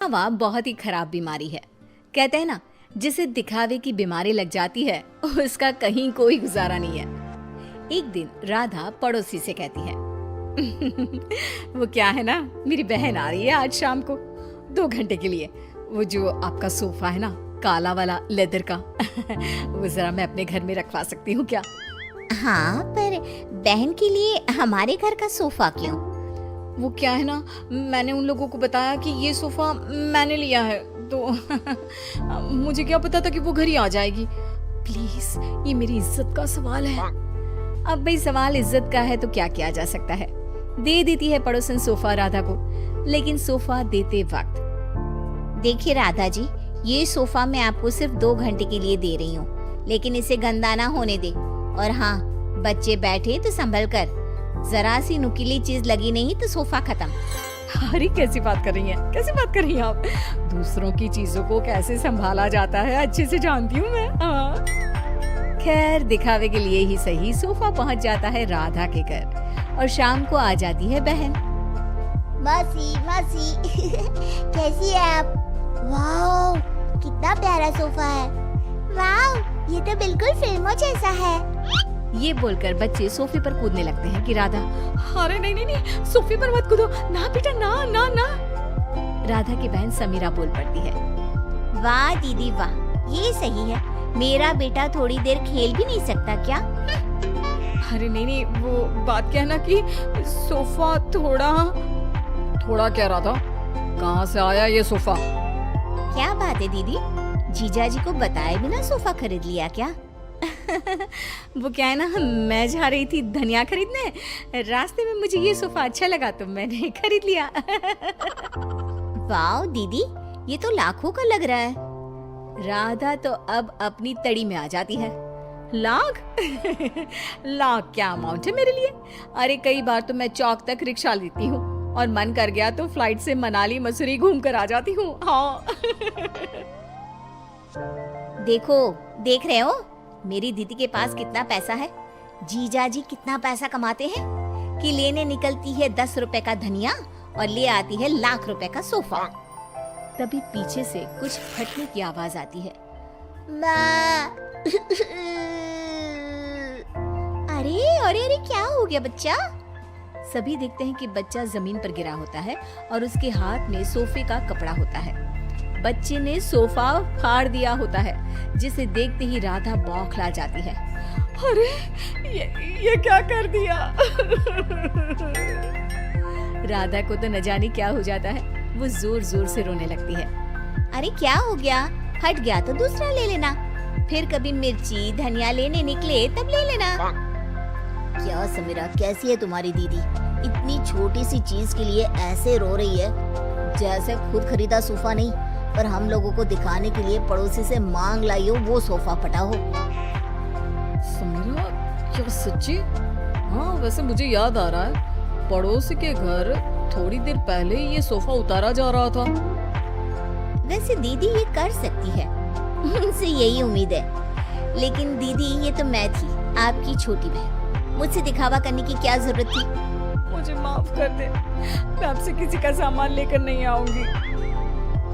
हवा बहुत ही खराब बीमारी है। कहते हैं ना, जिसे दिखावे की बीमारी लग जाती है उसका कहीं कोई गुजारा नहीं है। एक दिन राधा पड़ोसी से कहती है वो क्या है ना, मेरी बहन आ रही है आज शाम को 2 घंटे के लिए। वो जो आपका सोफा है ना, काला वाला लेदर का वो जरा मैं अपने घर में रखवा सकती हूँ क्या? हाँ, पर बहन के लिए हमारे घर का सोफा क्यों? वो क्या है ना, मैंने उन लोगों को बताया कि ये सोफा मैंने लिया है, तो मुझे क्या पता था कि वो घर ही आ जाएगी। प्लीज, ये मेरी इज्जत का सवाल है। अब भाई सवाल इज्जत का है तो क्या किया जा सकता है। दे देती है पड़ोसन सोफा राधा को, लेकिन सोफा देते वक्त, देखिए राधा जी, ये सोफा मैं आपको सिर्फ 2 घंटे के लिए दे रही हूँ, लेकिन इसे गंदा ना होने दे। और हाँ, बच्चे बैठे तो संभल कर, जरा सी नुकीली चीज लगी नहीं तो सोफा खत्म। अरे कैसी बात कर रही हैं? कैसी बात कर रही हैं आप? दूसरों की चीजों को कैसे संभाला जाता है अच्छे से जानती हूँ मैं। खैर, दिखावे के लिए ही सही, सोफा पहुँच जाता है राधा के घर और शाम को आ जाती है बहन। मासी मासी कैसी है आप? वाओ, कितना प्यारा सोफा है। वाओ, ये तो बिल्कुल फिल्मों जैसा है। ये बोलकर बच्चे सोफे पर कूदने लगते हैं कि राधा, अरे नहीं नहीं नहीं, सोफे पर मत कूदो ना बेटा, ना ना ना। राधा की बहन समीरा बोल पड़ती है, वाह दीदी वाह, ये सही है। मेरा बेटा थोड़ी देर खेल भी नहीं सकता क्या? अरे नहीं नहीं, वो बात क्या है ना कि सोफा थोड़ा क्या राधा, कहाँ से आया ये सोफा? क्या बात है दीदी, जीजा जी को बताए बिना सोफा खरीद लिया क्या? वो क्या है ना, मैं जा रही थी धनिया खरीदने, रास्ते में मुझे ये सोफा अच्छा लगा तो मैंने खरीद लिया। वाओ दीदी, ये तो लाखों का लग रहा है। राधा तो अब अपनी तड़ी में आ जाती है। लाख? लाख क्या अमाउंट है मेरे लिए? अरे कई बार तो मैं चौक तक रिक्शा लेती हूँ और मन कर गया तो फ्लाइट से मनाली मसूरी घूम कर आ जाती हूँ। हाँ। देख रहे हो मेरी दीदी के पास कितना पैसा है? जीजा जी कितना पैसा कमाते हैं कि लेने निकलती है 10 रुपए का धनिया और ले आती है लाख रुपए का सोफा। तभी पीछे से कुछ फटने की आवाज आती है। माँ। अरे अरे अरे, क्या हो गया बच्चा? सभी देखते हैं कि बच्चा जमीन पर गिरा होता है और उसके हाथ में सोफे का कपड़ा होता है। बच्चे ने सोफा फाड़ दिया होता है, जिसे देखते ही राधा बौखला जाती है। अरे ये क्या कर दिया? राधा को तो न जाने क्या हो जाता है, वो जोर जोर से रोने लगती है। अरे क्या हो गया? फट गया तो दूसरा ले लेना, फिर कभी मिर्ची धनिया लेने निकले तब ले लेना। क्या समीरा, कैसी है तुम्हारी दीदी? इतनी छोटी सी चीज के लिए ऐसे रो रही है जैसे खुद खरीदा सोफा नहीं, पर हम लोगों को दिखाने के लिए पड़ोसी से मांग लाई हो वो सोफा फटा हो। समीरा, क्या सच्ची? हाँ, वैसे मुझे याद आ रहा है, पड़ोसी के घर थोड़ी देर पहले ये सोफा उतारा जा रहा था। वैसे दीदी ये कर सकती है, उनसे यही उम्मीद है। लेकिन दीदी, ये तो मैं थी, आपकी छोटी बहन, मुझसे दिखावा करने की क्या जरूरत थी? मुझे माफ कर दे, मैं आपसे किसी का सामान लेकर नहीं आऊंगी।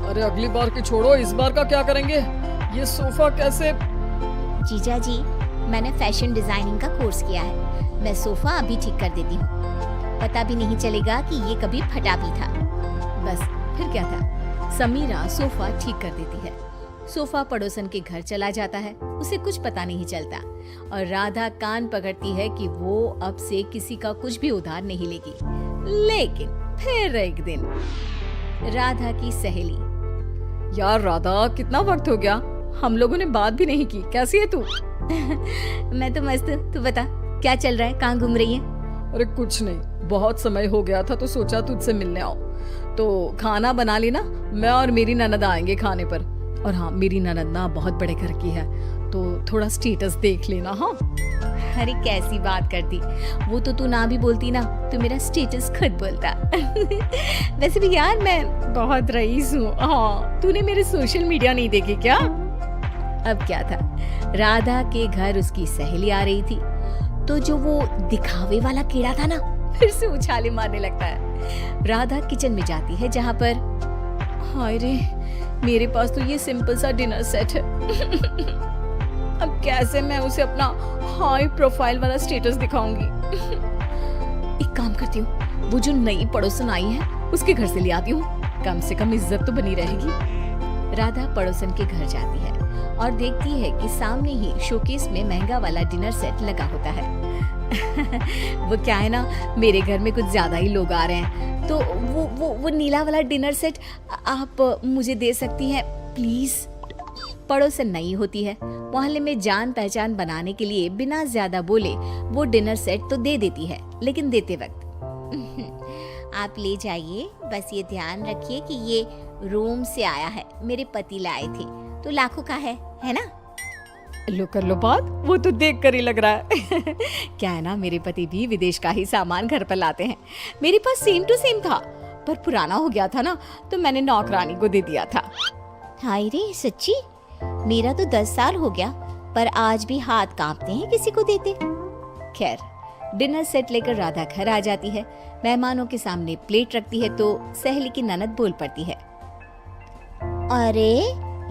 अरे अगली बार की छोड़ो, इस बार का क्या करेंगे? ये सोफा कैसे? जीजा जी, मैंने फैशन डिजाइनिंग का कोर्स किया है, मैं सोफा अभी ठीक कर देती हूँ, पता भी नहीं चलेगा कि ये कभी फटा भी था। बस फिर क्या था, समीरा सोफा ठीक कर देती है। सोफा पड़ोसन के घर चला जाता है, उसे कुछ पता नहीं चलता और राधा कान पकड़ती है कि वो अब से किसी का कुछ भी उधार नहीं लेगी। लेकिन फिर एक दिन राधा की सहेली, यार राधा, कितना वक्त हो गया, हम लोगों ने बात भी नहीं की, कैसी है तू? मैं तो मस्त हूँ, तू बता क्या चल रहा है, कहाँ घूम रही है? अरे कुछ नहीं, बहुत समय हो गया था तो सोचा तुझसे मिलने आओ। तो खाना बना ली ना, मैं और मेरी ननद आएंगे खाने पर। और हाँ, मेरी ननद ना बहुत बड़े घर की है, तो थोड़ा स्टेटस देख लेना। हाँ। अरे कैसी बात करती, वो तो तू ना भी बोलती ना तो मेरा स्टेटस खुद बोलता। वैसे भी यार, मैं बहुत रईस हूँ। हाँ, तूने मेरे सोशल मीडिया नहीं देखे क्या? अब क्या था, राधा के घर उसकी सहेली आ रही थी, तो जो वो दिखावे वाला कीड़ा था ना, फिर से उछाले मारने लगता है। राधा किचन में जाती है, जहाँ पर हाय रे, मेरे पास तो ये सिंपल सा डिनर सेट है। अब कैसे मैं उसे अपना हाई प्रोफाइल वाला स्टेटस दिखाऊंगी? एक काम करती हूँ, वो जो नई पड़ोसन आई है उसके घर से ले आती हूँ, कम से कम इज्जत तो बनी रहेगी। राधा पड़ोसन के घर जाती है और देखती है कि सामने ही शोकेस में महंगा वाला डिनर सेट लगा होता है। वो क्या है ना, मेरे घर में कुछ ज्यादा ही लोग आ रहे हैं, तो वो नीला वाला डिनर सेट आप मुझे दे सकती हैं प्लीज। पड़ोसन नई होती है, मोहल्ले में जान पहचान बनाने के लिए बिना ज्यादा बोले वो डिनर सेट तो दे देती है, लेकिन देते वक्त आप ले जाइए, बस ये ध्यान रखिए कि ये रोम से आया है, मेरे पति लाए थे, तो लाखों का है ना? लो कर लो बात, वो तो देख कर ही लग रहा है। क्या है ना, मेरे पति भी विदेश का ही सामान घर पर लाते हैं। मेरे पास सेम टू सेम था, पर पुराना हो गया था ना, तो मैंने नौकरानी को दे दिया था। हाय रे, सच्ची? मेरा तो 10 साल हो गया, पर आज भी हाथ कांपते हैं किसी को देते। खैर, डिनर सेट लेकर राधा घर आ जाती है। मेहमानों के सामने प्लेट रखती है तो सहेली की ननद बोल पड़ती है, अरे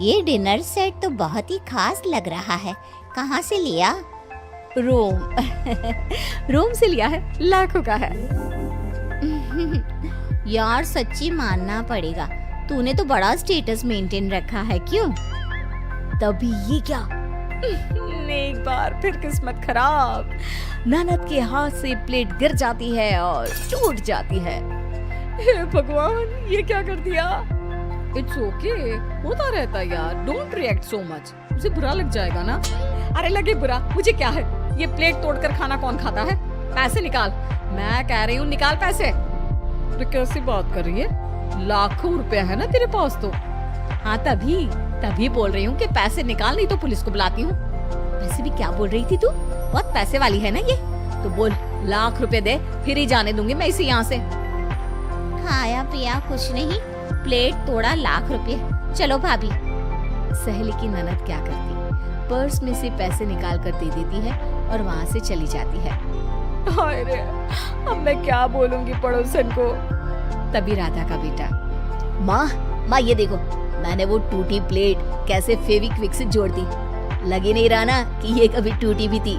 ये डिनर सेट तो बहुत ही खास लग रहा है, कहाँ से लिया? रोम। रोम से लिया है, लाखों का है। यार सच्ची मानना पड़ेगा, तूने तो बड़ा स्टेटस मेंटेन रखा है, क्यों? तभी ये क्या, एक बार फिर किस्मत खराब, ननद के हाथ से प्लेट गिर जाती है और टूट जाती है। हे भगवान, ये क्या कर दिया? इट्स ओके, होता रहता है यार, डोंट रिएक्ट सो मच, उसे बुरा लग जाएगा ना। अरे लगे बुरा, मुझे क्या है, ये प्लेट तोड़कर खाना कौन खाता है? पैसे निकाल, मैं कह रही हूँ निकाल पैसे। तो कैसी बात कर रही है, लाखों रुपया है ना तेरे पास तो। हाँ तभी बोल रही हूँ कि पैसे निकाल, नहीं तो पुलिस को बुलाती हूँ। वैसे भी क्या बोल रही थी तू, बहुत पैसे वाली है ना ये, तो बोल लाख रुपए दे, फिर ही जाने दूंगी मैं इसे यहाँ से। खाया पिया कुछ नहीं, प्लेट तोड़ा लाख रुपए, चलो भाभी। सहेली की ननद क्या करती, पर्स में से पैसे निकाल कर दे देती है और वहाँ से चली जाती है। हाय रे, अब मैं क्या बोलूंगी पड़ोसन को। तभी राधा का बेटा, माँ ये देखो, मैंने वो टूटी प्लेट कैसे फेविक्विक से जोड़ दी, लगे नहीं रहा ना कि ये कभी टूटी भी थी।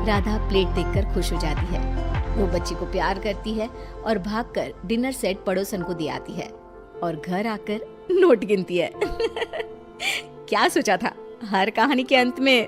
राधा प्लेट देखकर खुश हो जाती है, वो बच्ची को प्यार करती है और भागकर डिनर सेट पड़ोसन को दे आती है और घर आकर नोट गिनती है। क्या सोचा था, हर कहानी के अंत में